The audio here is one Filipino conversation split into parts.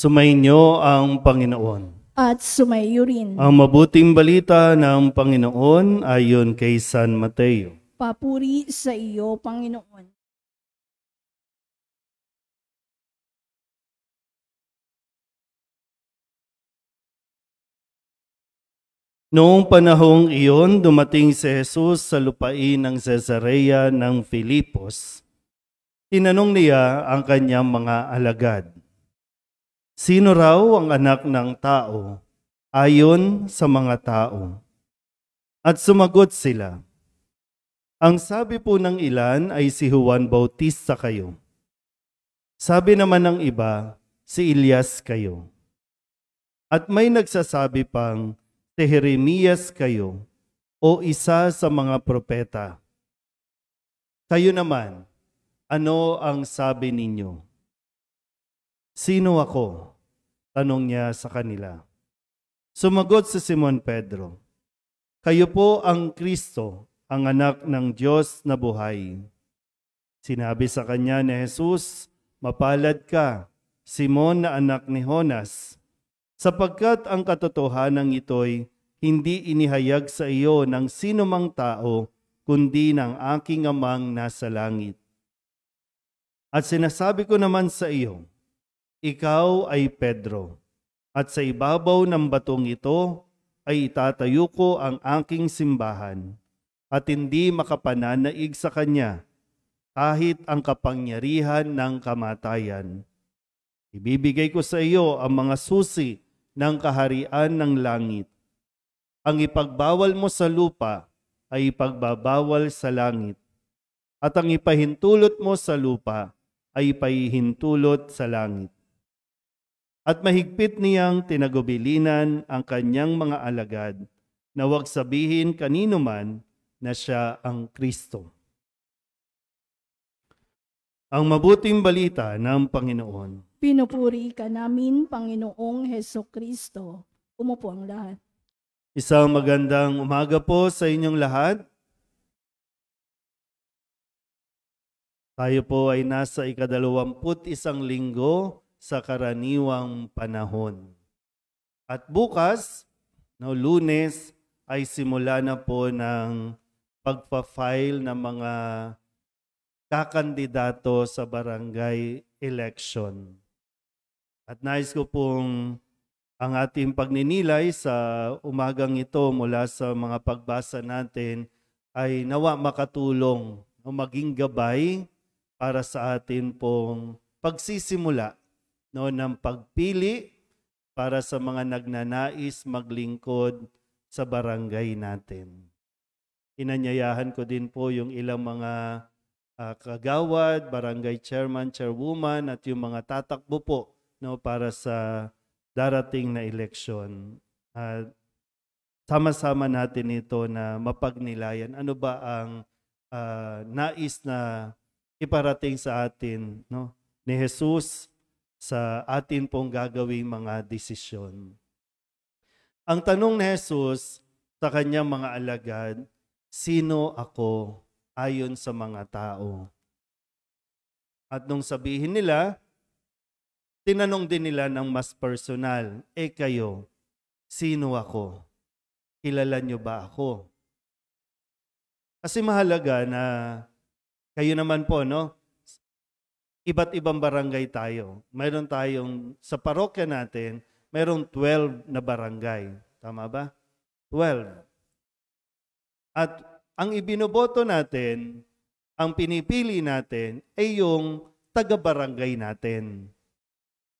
Sumainyo ang Panginoon. At sumayo rin. Ang mabuting balita ng Panginoon ayon kay San Mateo. Papuri sa iyo, Panginoon. Noong panahong iyon, dumating si Jesus sa lupain ng Cesarea ng Filipos. Tinanong niya ang kanyang mga alagad, sino raw ang anak ng tao ayon sa mga tao? At sumagot sila, ang sabi po ng ilan ay si Juan Bautista kayo. Sabi naman ng iba, si Elias kayo. At may nagsasabi pang, si Jeremias kayo o isa sa mga propeta. Kayo naman, ano ang sabi ninyo? Sino ako? Tanong niya sa kanila. Sumagot si Simon Pedro, kayo po ang Kristo, ang anak ng Diyos na buhay. Sinabi sa kanya ni Jesus, mapalad ka, Simon na anak ni Jonas, sapagkat ang katotohanan ito'y hindi inihayag sa iyo ng sinumang tao, kundi ng aking Amang nasa langit. At sinasabi ko naman sa iyo, ikaw ay Pedro, at sa ibabaw ng batong ito ay itatayo ko ang aking simbahan, at hindi makapananaig sa kanya, kahit ang kapangyarihan ng kamatayan. Ibibigay ko sa iyo ang mga susi ng kaharian ng langit. Ang ipagbawal mo sa lupa ay ipagbabawal sa langit, at ang ipahintulot mo sa lupa ay ipahintulot sa langit. At mahigpit niyang tinagubilinan ang kanyang mga alagad na huwag sabihin kanino man na siya ang Kristo. Ang mabuting balita ng Panginoon. Pinupuri ka namin, Panginoong Hesukristo. Umupo ang lahat. Isang magandang umaga po sa inyong lahat. Tayo po ay nasa ika-21 linggo sa karaniwang panahon. At bukas, Lunes, ay simula na po ng pagpa-file ng mga kakandidato sa barangay election. At nais ko pong ang ating pagninilay sa umagang ito mula sa mga pagbasa natin ay nawa makatulong o maging gabay para sa atin pong pagsisimula ng pagpili para sa mga nagnanais maglingkod sa barangay natin. Inanyayahan ko din po yung ilang mga kagawad, barangay chairman, chairwoman at yung mga tatakbo po para sa darating na eleksyon. Sama-sama natin ito na mapagnilayan. Ano ba ang nais na iparating sa atin ni Jesus sa atin pong gagawing mga desisyon? Ang tanong ni Jesus sa kanyang mga alagad, sino ako ayon sa mga tao? At nung sabihin nila, tinanong din nila ng mas personal, kayo, sino ako? Kilala nyo ba ako? Kasi mahalaga na kayo naman po, iba't ibang barangay tayo. Mayroon tayong, sa parokya natin, mayroong 12 na barangay. Tama ba? 12. At ang ibinoboto natin, ang pinipili natin, ay yung taga-barangay natin.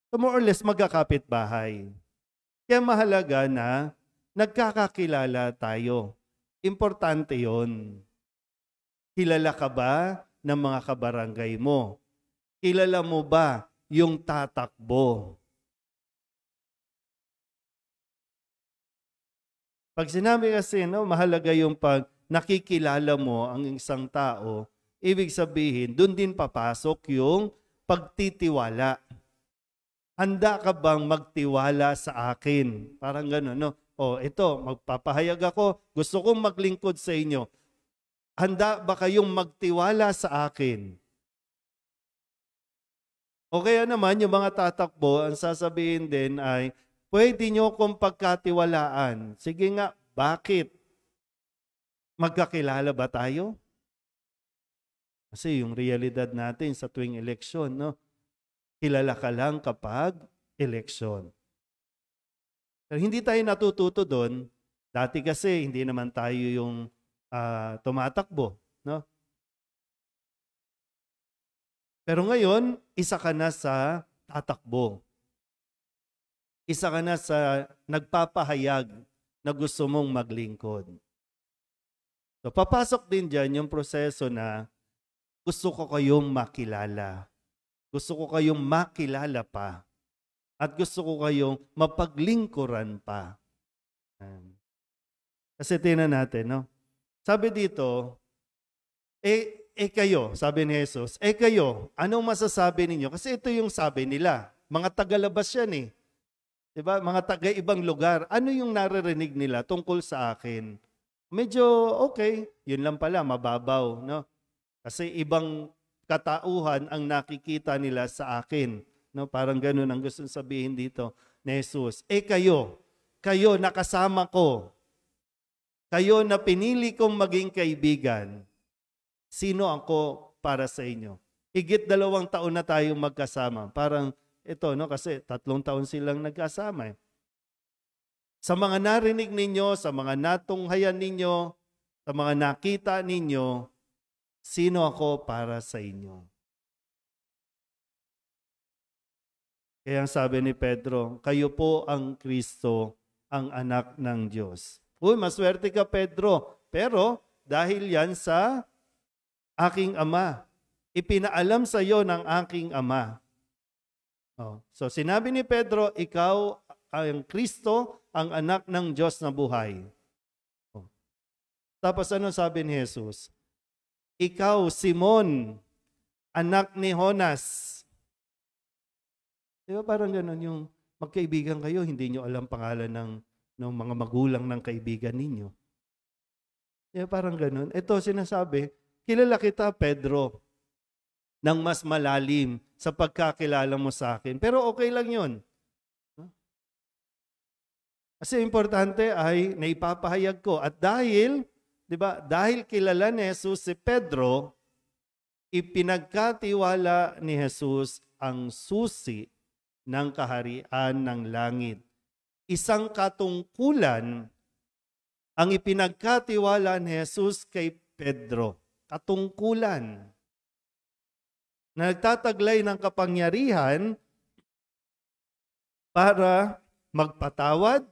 So more or less magkakapit bahay. Kaya mahalaga na nagkakakilala tayo. Importante yon. Kilala ka ba ng mga kabarangay mo? Kilala mo ba yung tatakbo? Pag sinabi kasi, mahalaga yung pag nakikilala mo ang isang tao, ibig sabihin, doon din papasok yung pagtitiwala. Handa ka bang magtiwala sa akin? Parang gano'n, ito, magpapahayag ako, gusto kong maglingkod sa inyo. Handa ba kayong magtiwala sa akin? O kaya naman, yung mga tatakbo, ang sasabihin din ay, pwede nyo kong pagkatiwalaan. Sige nga, bakit? Magkakilala ba tayo? Kasi yung realidad natin sa tuwing eleksyon, no? Kilala ka lang kapag eleksyon. Pero hindi tayo natututo doon. Dati kasi hindi naman tayo yung tumatakbo, no? Pero ngayon, isa ka na sa tatakbo. Isa ka na sa nagpapahayag na gusto mong maglingkod. So, papasok din dyan yung proseso na gusto ko kayong makilala. Gusto ko kayong makilala pa. At gusto ko kayong mapaglingkuran pa. Kasi tingnan natin, no? Sabi dito, kayo, sabi ni Jesus, kayo, anong masasabi ninyo? Kasi ito yung sabi nila. Mga tagalabas yan eh. Diba? Mga taga-ibang lugar. Ano yung naririnig nila tungkol sa akin? Medyo okay. Yun lang pala, mababaw. No? Kasi ibang katauhan ang nakikita nila sa akin. No? Parang ganun ang gusto sabihin dito ni Jesus. Kayo nakasama ko. Kayo na pinili kong maging kaibigan. Sino ako para sa inyo? Higit 2 taon na tayong magkasama. Parang ito, no? Kasi 3 taon silang nagkasama. Sa mga narinig ninyo, sa mga natunghayan ninyo, sa mga nakita ninyo, sino ako para sa inyo? Kaya sabi ni Pedro, kayo po ang Kristo, ang anak ng Diyos. Uy, maswerte ka Pedro. Pero dahil yan sa aking Ama. Ipinaalam sa iyo ng aking Ama. So sinabi ni Pedro, ikaw ang Kristo, ang anak ng Diyos na buhay. Tapos ano sabi ni Jesus? Ikaw, Simon, anak ni Jonas. Di ba parang ganun yung magkaibigan kayo, hindi nyo alam pangalan ng mga magulang ng kaibigan ninyo. Di ba parang ganun? Ito sinasabi, kilala kita, Pedro, ng mas malalim sa pagkakilala mo sa akin. Pero okay lang yun. Kasi importante ay naipapahayag ko. At dahil, di ba, dahil kilala ni Jesus si Pedro, ipinagkatiwala ni Jesus ang susi ng kaharian ng langit. Isang katungkulan ang ipinagkatiwala ni Jesus kay Pedro. Katungkulan na nagtataglay ng kapangyarihan para magpatawad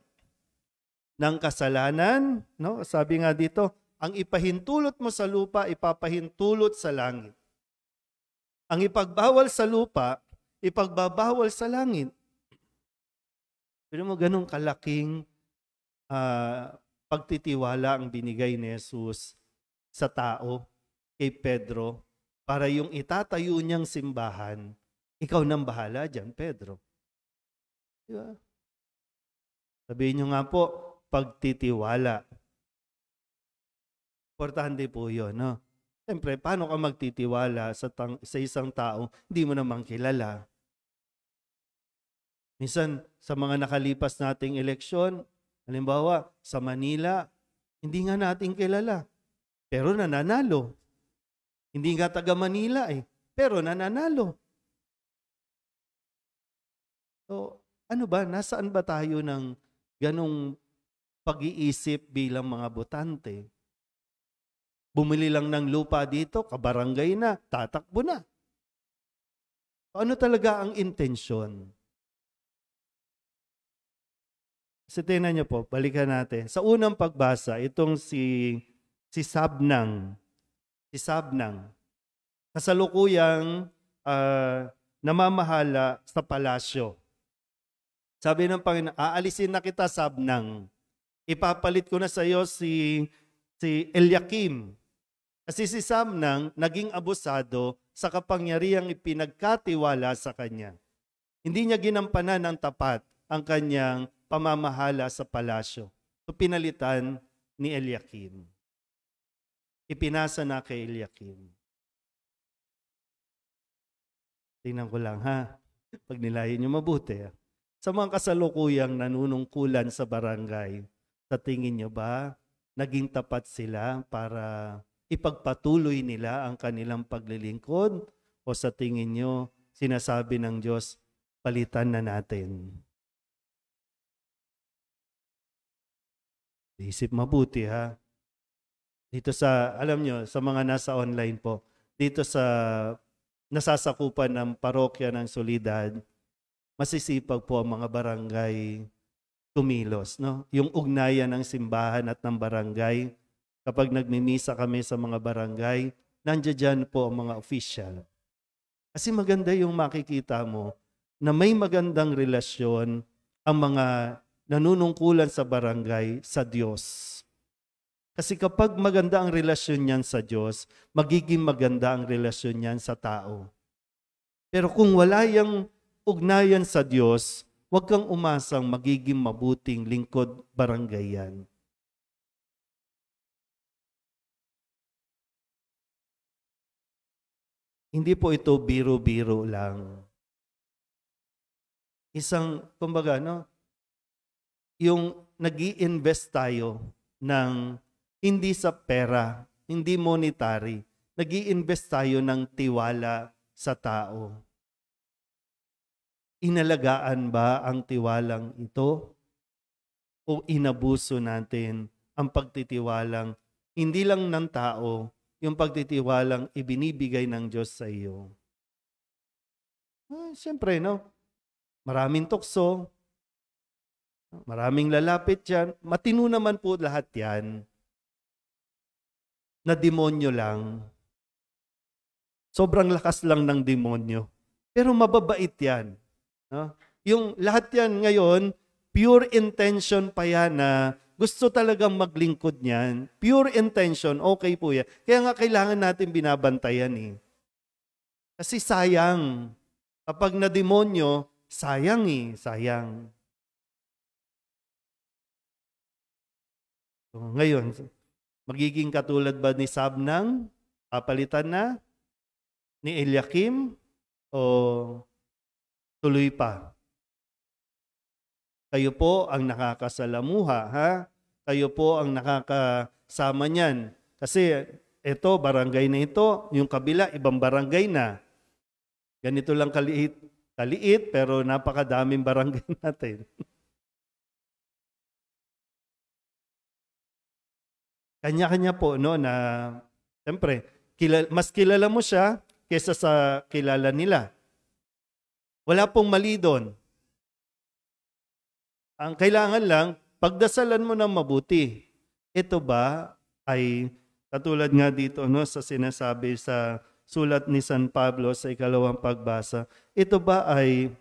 ng kasalanan. No? Sabi nga dito, ang ipahintulot mo sa lupa, ipapahintulot sa langit. Ang ipagbawal sa lupa, ipagbabawal sa langit. Pero mo ganun kalaking pagtitiwala ang binigay ni Jesus sa tao, kay Pedro, para yung itatayo niyang simbahan, ikaw nang bahala dyan, Pedro. Diba? Sabihin niyo nga po, pagtitiwala. Importante po yun, no? Siyempre, paano ka magtitiwala sa isang tao hindi mo naman kilala? Minsan, sa mga nakalipas nating eleksyon, halimbawa, sa Manila, hindi nga natin kilala. Pero nananalo. Hindi nga taga Manila pero nananalo. So, ano ba? Nasaan ba tayo ng ganong pag-iisip bilang mga botante? Bumili lang ng lupa dito, kabarangay na, tatakbo na. Ano talaga ang intensyon? Kasi tingnan niyo po, balikan natin. Sa unang pagbasa, itong si Sabnang, kasalukuyang namamahala sa palasyo. Sabi ng Panginoon, aalisin na kita, Sabnang. Ipapalit ko na sa iyo si Eliakim. Kasi si Sabnang naging abusado sa kapangyarihang ipinagkatiwala sa kanya. Hindi niya ginampanan ng tapat ang kanyang pamamahala sa palasyo. So pinalitan ni Eliakim. Ipinasa na kay Eliakim. Tingnan ko lang ha. Pag nilayan nyo mabuti. Sa mga kasalukuyang nanunungkulan sa barangay, sa tingin nyo ba naging tapat sila para ipagpatuloy nila ang kanilang paglilingkod? O sa tingin nyo, sinasabi ng Diyos, palitan na natin? Isip mabuti ha. Dito sa, alam nyo, sa mga nasa online po, dito sa nasasakupan ng parokya ng Solidad, masisipag po ang mga barangay tumilos. No? Yung ugnayan ng simbahan at ng barangay, kapag nagmimisa kami sa mga barangay, nandiyan dyan po ang mga official. Kasi maganda yung makikita mo na may magandang relasyon ang mga nanunungkulan sa barangay sa Diyos. Kasi kapag maganda ang relasyon niyan sa Diyos, magiging maganda ang relasyon niyan sa tao. Pero kung wala yung ugnayan sa Diyos, huwag kang umasang magiging mabuting lingkod barangay yan. Hindi po ito biro-biro lang. Kumbaga, no? Yung nag-i-invest tayo ng hindi sa pera, hindi monetary. Nag-i-invest tayo ng tiwala sa tao. Inalagaan ba ang tiwalang ito? O inabuso natin ang pagtitiwalang hindi lang ng tao, yung pagtitiwalang ibinibigay ng Diyos sa iyo? Siyempre, no? Maraming tukso, maraming lalapit yan. Matino naman po lahat yan. Na demonyo lang. Sobrang lakas lang ng demonyo. Pero mababait yan. No? Yung lahat yan ngayon, pure intention pa yan na gusto talagang maglingkod niyan. Pure intention, okay po yan. Kaya nga kailangan natin binabantayan eh. Kasi sayang. Kapag na demonyo, sayang eh, sayang. So, ngayon, magiging katulad ba ni Sabnang? Papalitan na? Ni Eliakim? O tuloy pa? Kayo po ang nakakasalamuha, ha? Kayo po ang nakakasama niyan. Kasi ito, barangay na ito, yung kabila, ibang barangay na. Ganito lang kaliit, pero napakadaming barangay natin. Kanya-kanya po, no, na siyempre, mas kilala mo siya kesa sa kilala nila. Wala pong mali doon. Ang kailangan lang, pagdasalan mo ng mabuti. Ito ba ay, katulad nga dito, no, sa sinasabi sa sulat ni San Pablo sa ikalawang pagbasa, ito ba ay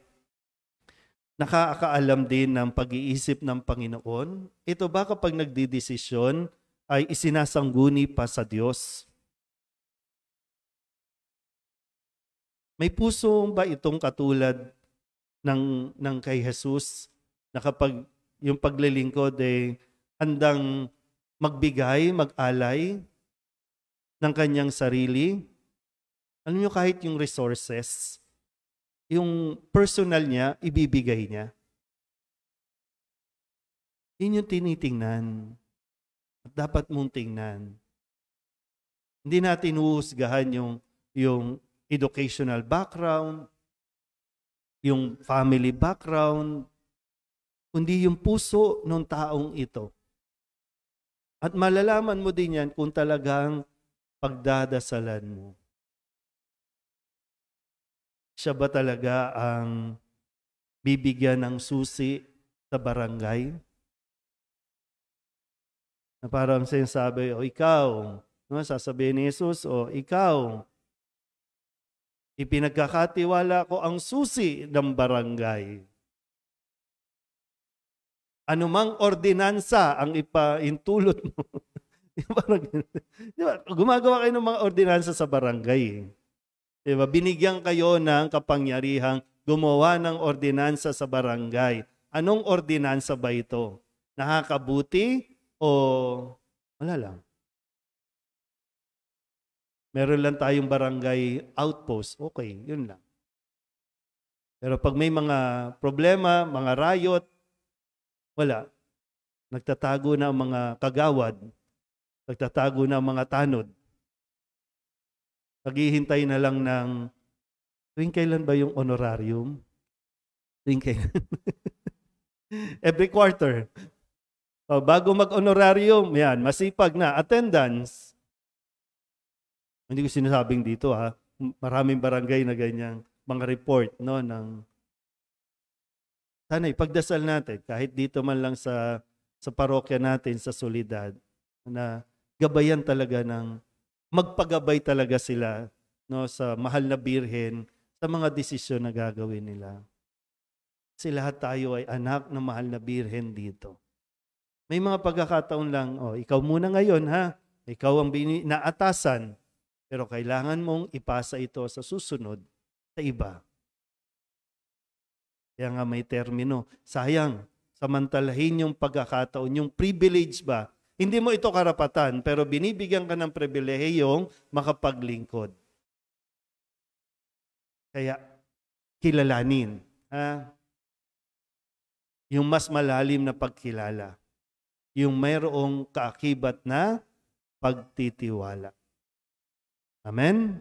nakakaalam din ng pag-iisip ng Panginoon? Ito ba kapag nagdidesisyon, ay isinasangguni pa sa Diyos? May puso ba itong katulad ng kay Jesus na kapag yung paglilingkod ay handang magbigay, mag-alay ng kanyang sarili? Alam niyo, kahit yung resources, yung personal niya, ibibigay niya. Yun yung tinitingnan. At dapat mong tingnan. Hindi natin huhusgahan yung educational background, yung family background, kundi yung puso ng taong ito. At malalaman mo din yan kung talagang pagdadasalan mo. Siya ba talaga ang bibigyan ng susi sa barangay? Na parang sinasabi, o ikaw, no, sasabihin ni Jesus, o ikaw, ipinagkakatiwala ko ang susi ng barangay. Anumang ordinansa ang ipaintulot mo. Diba? Gumagawa kayo ng mga ordinansa sa barangay. Diba? Binigyan kayo ng kapangyarihang gumawa ng ordinansa sa barangay. Anong ordinansa ba ito? Nakakabuti o wala lang? Meron lang tayong barangay outpost. Okay, yun lang. Pero pag may mga problema, mga riot, wala. Nagtatago na ang mga kagawad. Nagtatago na ang mga tanod. Naghihintay na lang ng tuwing kailan ba yung honorarium? Tuwing kailan? Every quarter. Bago mag-honorarium, yan, masipag na. Attendance. Hindi ko sinasabing dito ha. Maraming barangay na ganyang mga report no ng sana ipagdasal natin kahit dito man lang sa parokya natin sa Soledad na gabayan talaga ng magpagabay talaga sila no sa mahal na birhen sa mga desisyon na gagawin nila. Kasi lahat tayo ay anak ng mahal na birhen dito. May mga pagkakataon lang, ikaw muna ngayon ha. Ikaw ang naatasan. Pero kailangan mong ipasa ito sa susunod sa iba. Kaya nga may termino. Sayang, samantalahin yung pagkakataon, yung privilege ba? Hindi mo ito karapatan, pero binibigyan ka ng pribilehiyong makapaglingkod. Kaya, kilalanin. Yung mas malalim na pagkilala. Yung mayroong kaakibat na pagtitiwala. Amen?